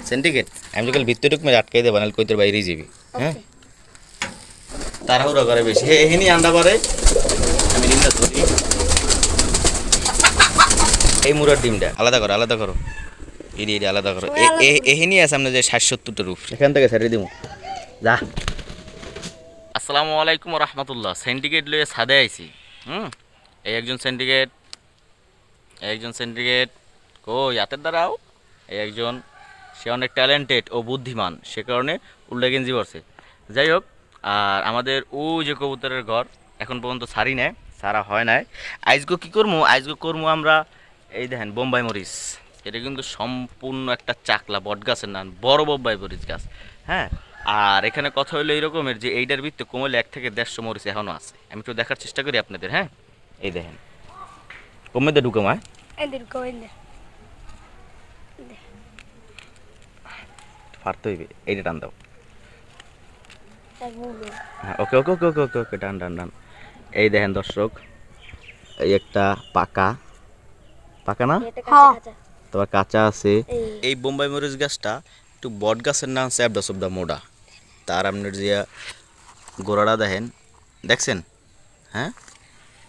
Syndicate আমি যখন ভিতরে ঢুক মেরে আটকাই দেব, নাহলে কইতোর বাইরেই যাবি। হ্যাঁ তাড়াহুড়ো করে বেশি। এহিনি আন্ডা পারে আমি ডিমটা ধরি। এই মুরার ডিমটা আলাদা করো, আলাদা করো, এডি এডি আলাদা করো। এহিনি আছে সামনে যে 60-70টা রূপ, এখান থেকে ছেড়ে দিব যা। আসসালামু আলাইকুম রহমতুল্লাহ। সিন্ডিকেট লয়ে ছাদে আইছি। এই একজন সিন্ডিকেট, একজন সিন্ডিকেট কই হাতের দ্বারাও, এই একজন সে অনেক ট্যালেন্টেড ও বুদ্ধিমান, সে কারণে উল্টা গেঞ্জি পরছে। যাই হোক, আর আমাদের ওই যে কবুতরের ঘর এখন পর্যন্ত ছাড়ি নাই, সারা হয় নাই। আজকে কী করবো, আজকে করবো আমরা এই দেখেন বোম্বাই মরিচ। এটা কিন্তু সম্পূর্ণ একটা চাকলা বট গাছের নাম, বড় বোম্বাই মরিচ গাছ। হ্যাঁ, আর এখানে কথা হলো এইরকমের যে এইটার ভিত্তি কমলে 1 থেকে 150 মরিচ এখনও আছে। আমি একটু দেখার চেষ্টা করি আপনাদের। হ্যাঁ, এই দেখেন কমে দিয়ে ঢুকে মায় ফারতে হইবে। এইটা টান দাও। হ্যাঁ, ওকে ওকে ওকে ওকে ওকে ওকে টান টান টান। এই দেখেন দর্শক, এই একটা পাকা পাকা না, তোমার কাঁচা আছে। এই বোম্বাই মরিচ গাছটা একটু বট গাছের নাম স্যাবডা সুবডা মোডা। তার আপনার যে গোড়াটা দেখেন, দেখছেন? হ্যাঁ,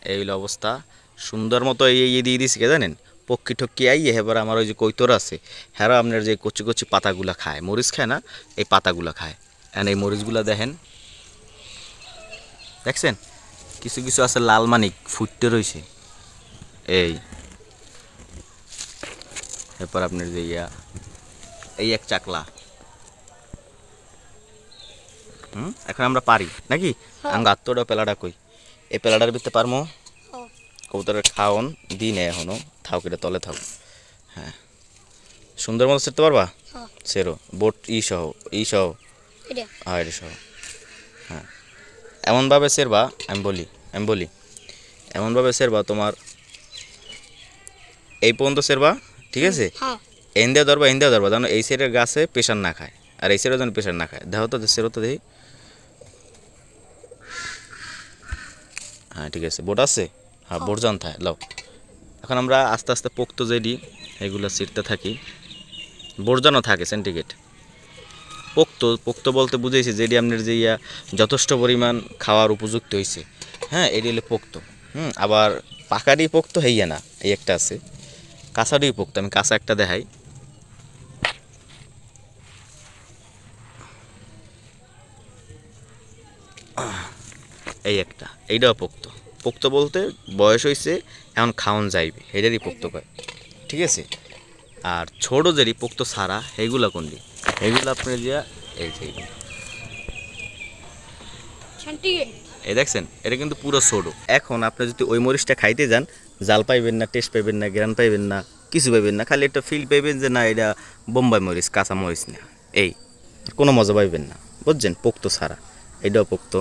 এই হলো অবস্থা। সুন্দর মতো এই দিয়ে দিছি কে জানেন, পক্ষী টক্ষী আইয়ে। এবার আমার ওই যে কৈতর আছে, হ্যাঁ আপনার যে কচি কচি পাতাগুলা খায়, মরিচ খায় না, এই পাতাগুলা খায়। এন্ড এই মরিচগুলা দেখেন, দেখছেন? কিছু কিছু আছে লাল মানিক ফুটতে রয়েছে। এই এরপর আপনার যে এই এক চাকলা। এখন আমরা পারি নাকি? আঙ্গ আত্মটা পেলাটা কই, এই পেলাটার ভিতরে পারমো। কবুতরের খাওন দিই নেই এখনো, থাও কেটে তলে থাও। হ্যাঁ, সুন্দর মতো সেরতে পারবা? সেরো বোট ই সহ হ্যাঁ, এটা সহ। হ্যাঁ, এমনভাবে সেরবা, আমি বলি এমনভাবে সেরবা, তোমার এই পর্যন্ত সেরবা, ঠিক আছে? ইন্ডিয়া ধরবা যেন এই সাইডের গাছে প্রেশার না খায়, আর এই সাইডের যেন প্রেশার না খায়। দেখো তো সেরো তো দেখি। হ্যাঁ, ঠিক আছে, বোট আছে। হ্যাঁ, বোট জান থাকে লাও। এখন আমরা আস্তে আস্তে পোক্ত যেডি এগুলো ছিঁড়তে থাকি। বোরজানও থাকে সিন্ডিকেট। পোক্ত বলতে বুঝেছি যেটি আপনার যে যথেষ্ট পরিমাণ খাওয়ার উপযুক্ত হয়েছে। হ্যাঁ, এটি হলো পোক্ত। আবার পাকাডি পোক্ত হইয়া না, এই একটা আছে। কাঁচাডি পোক্ত, আমি কাঁচা একটা দেখাই। এই একটা, এইটাও পোক্ত বলতে বয়স হয়েছে, এখন খাওয়ান যাইবে, এটারই পোক্ত কয়, ঠিক আছে? আর ছোটো যেটি পোক্ত ছাড়া এইগুলা কোনটি, এইগুলো আপনার যে এই এই দেখছেন, এটা কিন্তু পুরো ছোটো। এখন আপনি যদি ওই মরিচটা খাইতে যান, জাল পাইবেন না, টেস্ট পাইবেন না, গ্রান পাইবেন না, কিছু পাইবেন না। খালি একটা ফিল পাইবেন যে না এটা বোম্বাই মরিচ, কাঁচা মরিচ না। এই কোনো মজা পাইবেন না, বুঝছেন? পোক্ত ছাড়া, এইটাও পোক্ত।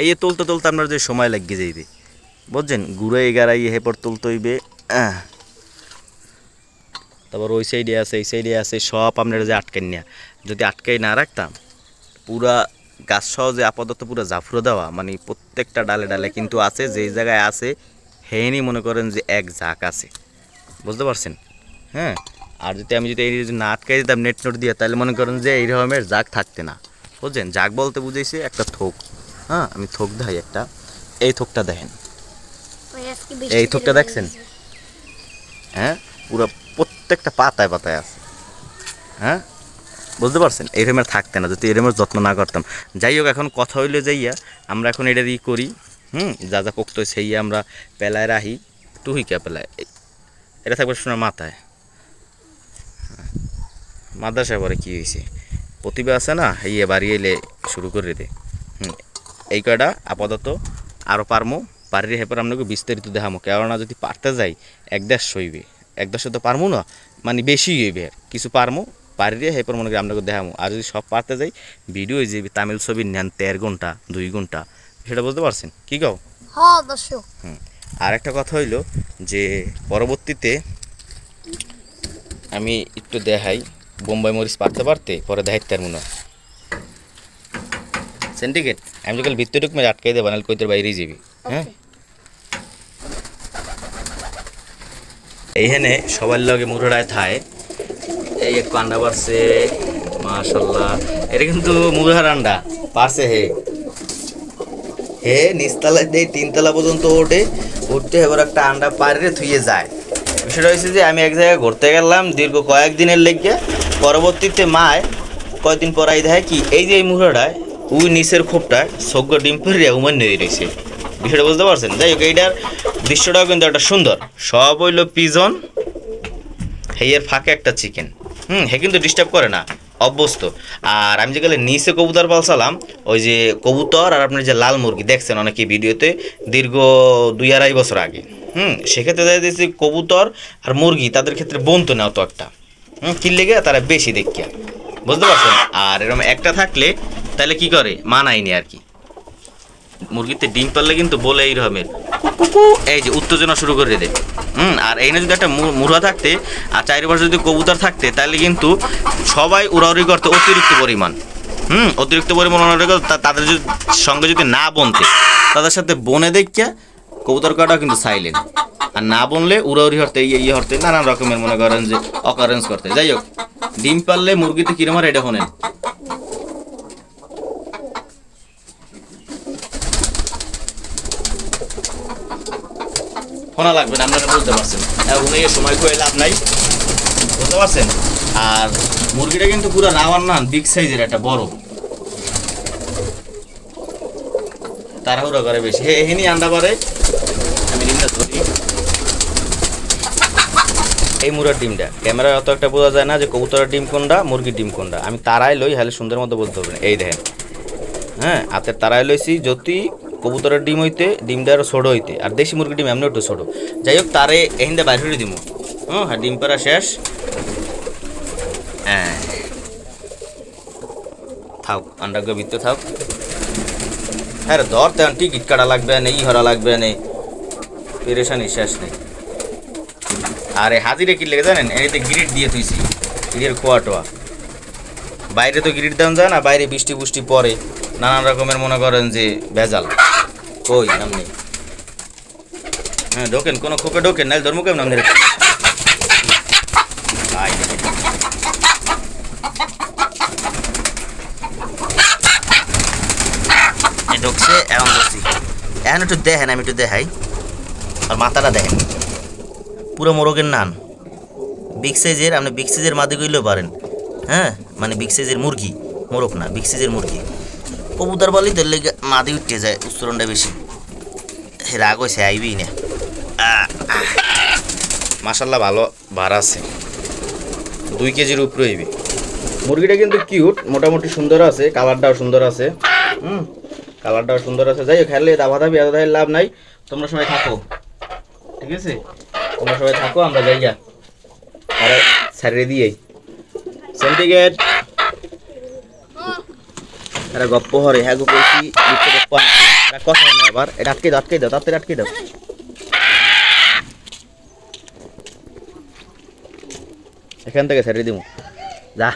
এই তুলতে তুলতে আপনার যে সময় লাগিয়ে যাইবে, বুঝছেন? ঘুরে গাড়াই হেপর তুলতে হইবে। তারপর ওই সাইডে আছে, এই সাইডে আছে, সব আপনারা যে আটকাই না। যদি আটকাই না রাখতাম, পুরা গাছ সহ যে আপাতত পুরো জাফরো দেওয়া, মানে প্রত্যেকটা ডালে ডালে কিন্তু আছে। যেই জায়গায় আছে হেনি মনে করেন যে এক ঝাঁক আছে, বুঝতে পারছেন? হ্যাঁ, আর যদি আমি যদি এই না আটকাই দিতাম নেট দিয়ে, তাহলে মনে করেন যে এই রকমের ঝাঁক থাকতে না, বুঝছেন? ঝাঁক বলতে বুঝেছি একটা থোক। হ্যাঁ, আমি থোক দেখাই একটা। এই থোকটা দেখেন, এই থোকটা দেখছেন? হ্যাঁ, পুরো প্রত্যেকটা পাতায় পাতায় আছে। হ্যাঁ, বুঝতে পারছেন? এই রকমের থাকতে না যদি এরকমের যত্ন না করতাম। যাই হোক, এখন কথা হইলে যাইয়া আমরা এখন এটা ই করি। যা যা পোক্ত সেই আমরা পেলায় রাখি, টুহিকা পেলায়। এটা থাকবে শোনার মাথায়। মাদ্রাসায় পরে কী হয়েছে, প্রতিভা আছে না, এই বাড়ি এলে শুরু করে দে। এই কয়টা আপাতত আরও পারমো, পারির হেপর আপনাকে বিস্তারিত দেখামো। কেননা যদি পারতে যাই 1-1.5 হইবে, 1-1.5 তো পারমো না, মানে বেশি হইবে। কিছু পারমো, পারিরে হেপর মনে করি আপনাকে দেখামো। আর যদি সব পারতে যাই, ভিডিও যে তামিল ছবি নেন 13 ঘন্টা 2 ঘন্টা, সেটা বুঝতে পারছেন? কী কও? হ্যাঁ দর্শক। আর একটা কথা হইল যে পরবর্তীতে আমি একটু দেখাই বোম্বাই মরিচ পারতে পারতে, পরে দেখাইতে পারবো না। সিন্ডিকেট আমি যখন ভিতরে ঢুক মেরে আটকাই দেবো, নাহলে কইতোর বাইরেই যাবি। হ্যাঁ, এইখানে সবার লগে মুরাডায় থায় এই এক আন্ডা পারছে মাশাআল্লাহ। এটা কিন্তু মুরার আন্ডা পারছে হে নিচতলা দিয়ে 3 তলা পর্যন্ত উঠতে এবার একটা আন্ডা পারে থুয়ে যায়। বিষয়টা হয়েছে যে আমি এক জায়গায় ঘুরতে গেলাম দীর্ঘ কয়েকদিনের লেগে, পরবর্তীতে মায় কয়েকদিন পরাই দেয় কি এই যে এই মুরাটায় ওই নিচের খোপটায় সগ্য ডিম পেরিয়ে উমান নিয়ে রয়েছে। বিষয়টা বুঝতে পারছেন? যাই হোক এইটার দৃশ্যটাও কিন্তু একটা সুন্দর। সব হইল পিজন, হেয়ের ফাঁকে একটা চিকেন। হে কিন্তু ডিস্টার্ব করে না, অভ্যস্ত। আর আমি যেগুলো নিচে কবুতর পালসালাম, ওই যে কবুতর আর আপনার যে লাল মুরগি দেখছেন অনেকে ভিডিওতে দীর্ঘ 2-2.5 বছর আগে, সেক্ষেত্রে দেখা যাচ্ছে কবুতর আর মুরগি তাদের ক্ষেত্রে বনতো না অত একটা, কি লেগে তারা বেশি দেখিয়া, বুঝতে পারছেন? আর এরকম একটা থাকলে তাহলে কি করে মানায়নি আর কি। মুরগিতে ডিম পারলে কিন্তু বলে এই রকমের এই যে উত্তেজনা শুরু করে দেয়। আর এইখানে যদি একটা মুরগা থাকতে আর চারিপাশে যদি কবুতর থাকতে তাহলে কিন্তু সবাই উড়াউড়ি করতে অতিরিক্ত পরিমাণ, অতিরিক্ত পরিমাণ তাদের সঙ্গে যদি না বনতে, তাদের সাথে বনে দেখিয়া কবুতর কাটাও কিন্তু সাইলেন্ট। আর না বনলে উড়াউড়ি হরতে ইয়ে হরতে নানান রকমের মনে করেন যে অকারেন্স করতে। যাই হোক, ডিম পারলে মুরগিতে কিরম আর এটা শোনেন। শোনা লাগবে না, আপনারা বুঝতে পারছেন। এখন এই সময় করে লাভ নাই, বুঝতে পারছেন? আর মুরগিটা কিন্তু পুরো রাওয়ার না, বিগ সাইজের একটা বড়, তাড়াহুড়ো করে বেশি। এখানেই আন্ডা পারে। আমি ডিমটা ধরি, এই মুরগির ডিমটা ক্যামেরায় অত একটা বোঝা যায় না যে কবুতরের ডিম কোনটা মুরগির ডিম কোনটা। আমি তারাই লই, হালে সুন্দর মতো বলতে পারবেন। এই দেখেন, হাতের তারাই লইছি। যদি কবুতরের ডিম হইতে ডিমটা আরও ছোটো হইতে, আর দেশি মুরগির ডিম এমনি একটু ছোটো। যাই হোক, তারে এখানটা বাইরে করে দিব। হ্যাঁ, ডিম পাড়া শেষ। হ্যাঁ, থাক আন্ডাকে ভিতরে থাক। হ্যাঁ রে, ধর তেমন টিকিট কাটা লাগবে না, হরা লাগবে না, পেরেশানি শেষ নেই। আর এই হাজিরে কি লেগে জানেন, এতে গ্রিড দিয়ে তুইছি, গ্রিডের খোয়া টোয়া। বাইরে তো গ্রিড দেওয়া যায় না, বাইরে বৃষ্টি বুষ্টি পরে নানান রকমের মনে করেন যে ভেজাল। কই আপনি? হ্যাঁ ঢোকেন, কোনো খোপে ঢোকেন, নাহলে ধর্ম কেমন আমাদের ঢুকছে। এখন বসি, এখন একটু দেখেন, আমি একটু দেখাই। আর মাথাটা দেখেন, পুরো মোরগের নান, বিগ সাইজের। আপনি বিগ সাইজের মাদি কইলেও পারেন। হ্যাঁ, মানে বিগ সাইজের মুরগি, মোরগ না, বিগ সাইজের মুরগি। কবুতর বলি তোর লেগে মাদি উঠতে যায়, উচ্চরণটা বেশি। রাগ হয়েছে, আইবি না। মাশাল্লাহ ভালো ভাড়া আছে, 2 কেজির উপরে হইবে। মুরগিটা কিন্তু কিউট, মোটামুটি সুন্দর আছে, কালারটাও সুন্দর আছে। কালারটাও সুন্দর আছে। যাই হোক, খেলে দাবাদাবি এত লাভ নাই। তোমরা সবাই থাকো, ঠিক আছে? তোমরা সবাই থাকো, আমরা যাই গা। আরে ছাড়িয়ে দিয়েই সেন্টিগেট এরা গপ্প হরে। হ্যাঁ গো কইছি কথা না, আবার এটা আটকে দাও, আটকে দাও, তাড়াতাড়ি আটকে দাও। এখান থেকে ছাড়িয়ে দিব, যা।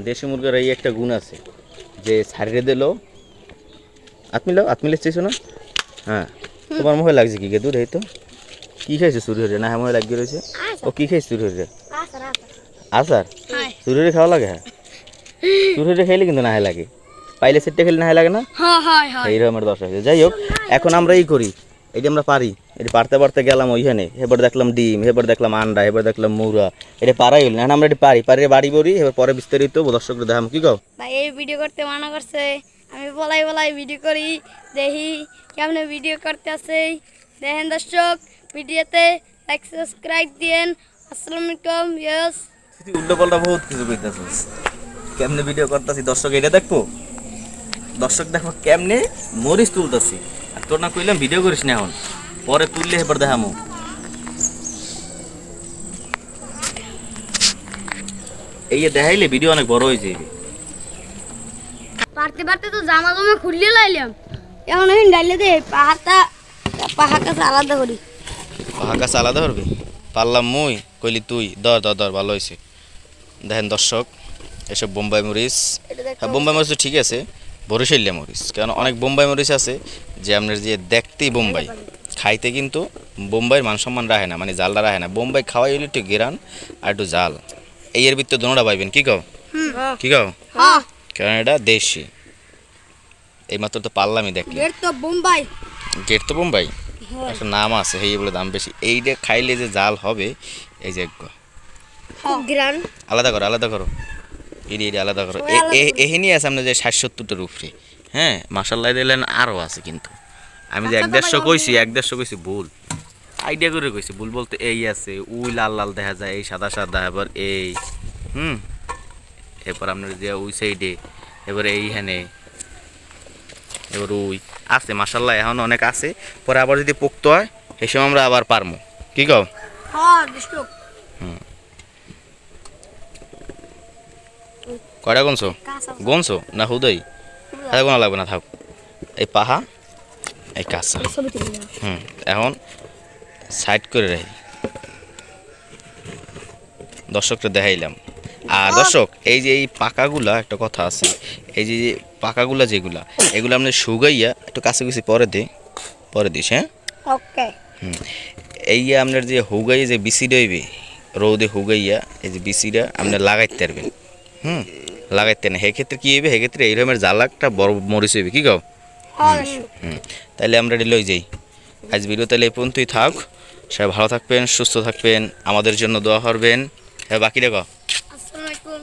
দেশি মুরগির এই একটা গুণ আছে যে ছাড়িয়ে দিল আতমিলে চেয়েছো না? হ্যাঁ, তোমার মুখে লাগছে কি গে? দূর এই তো কি খাইছে? চুরি হরে না? হ্যাঁ, মুখে লাগিয়ে রয়েছে। ও কি খাইছে চুরি হরে? আচার। চুরি হরে খাওয়া লাগে? হ্যাঁ, চুরি হরে খাইলে কিন্তু না লাগে, পাইলে সেটটা খেলে না লাগে না? এইরকম আমার দশা হয়েছে। যাই হোক, এখন আমরা এই করি, এই যে আমরা পারি, এটা পারতে পারতে গেলাম ওইখানে, এবার দেখলাম ডিম, এবার দেখলাম আন্ডা, এবার দেখলাম মুরা, এটা পারাই হইল না। আমরা এটা পারি বাড়ি বড়ি। এবার পরে বিস্তারিত দর্শকদের দেখাম। কি কও ভাই? এই ভিডিও করতে মানা করছে, আমি বলাই ভিডিও করি, দেখি কেমনে ভিডিও করতে আছে। দেখেন দর্শক, ভিডিওতে লাইক সাবস্ক্রাইব দিয়েন। আসসালামু আলাইকুম। ইয়েস, তুই উল্টো পাল্টা বহুত কিছু কইতাছিস। কেমনে ভিডিও করতেছি দর্শক এটা দেখবো, দর্শক দেখো কেমনে মরিচ তুলতেছি। আর তোর না কইলাম ভিডিও করিস না, এখন পরে তুললে এবার দেখামো। এই দেখাইলে ভিডিও অনেক বড় হয়ে যাবে। পারতে পারতে তো জামা খুললে লাইলাম, এখন ডাইলে দে পাহাড় কাছে আলাদা করি। পাহাড় কাছে আলাদা করবি? পারলাম মুই, কইলি তুই। দর ভালো হয়েছে। দেখেন দর্শক, এসব বোম্বাই মরিচ। হ্যাঁ, বোম্বাই মরিচ ঠিক আছে, বরিশালিয়া মরিচ, কারণ অনেক বোম্বাই মরিচ আছে যে আপনার যে দেখতেই বোম্বাই, খাইতে কিন্তু বোম্বাইয়ের মান সম্মান রাখে না, মানে জালটা রাখে না। বোম্বাই খাওয়াই হলে একটু গেরান আর একটু জাল, এই এর ভিতরে দোনোটা পাইবেন। কি কও কি কও? কারণ এটা দেশি, এইমাত্র তো পারলামই দেখলে। গেট তো বোম্বাই, গেট তো বোম্বাই, একটা নাম আছে এই বলে দাম বেশি। এইটা খাইলে যে জাল হবে, এই যে গ্রান আলাদা করো আলাদা করো, এডি এডি আলাদা করো। এহিনি আছে আপনার যে 60-70টার উপরে। হ্যাঁ মাসাল্লাহ দিলেন আরও আছে, কিন্তু আমি যে 1-150 কইছি 1-150 কইছি ভুল, আইডিয়া করে কইছি। ভুল বলতে এই আছে ওই লাল লাল দেখা যায়, এই সাদা সাদা, এবার এই এরপর আপনার যে ওই সাইডে, এবার এইখানে, এবার ওই আছে মাসাল্লাহ এখন অনেক আছে। পরে আবার যদি পোক্ত হয় এই সময় আমরা আবার পারমু। কি কও? কয়টা গুনছো? গুনছো না হুদই? হাতে গোনা লাগবে না, থাক। এই পাহা, এই কাঁচা। এখন সাইড করে রাখি, দর্শকটা দেখাইলাম। আর দর্শক এই যে এই পাকাগুলা, একটা কথা আছে, এই যে পাকাগুলা যেগুলা, এগুলো আপনি শুকাইয়া একটু কাছে কুছি পরে দিস। হ্যাঁ এই আপনার যে হুগাই যে বিসিটা হইবে, রৌদে হুগাইয়া এই যে বিসিটা আপনি লাগাইতে পারবেন। লাগাইতে না, সেক্ষেত্রে কী হইবে, সেক্ষেত্রে এই রকমের জালাকটা বড় মরিচ হইবে। কি কও? তাইলে আমরা এটা লই যাই। আজ ভিডিও তাহলে এই পর্যন্তই থাক। সবাই ভালো থাকবেন, সুস্থ থাকবেন, আমাদের জন্য দোয়া করবেন। হ্যাঁ বাকিটা কও। আসসালামু আলাইকুম।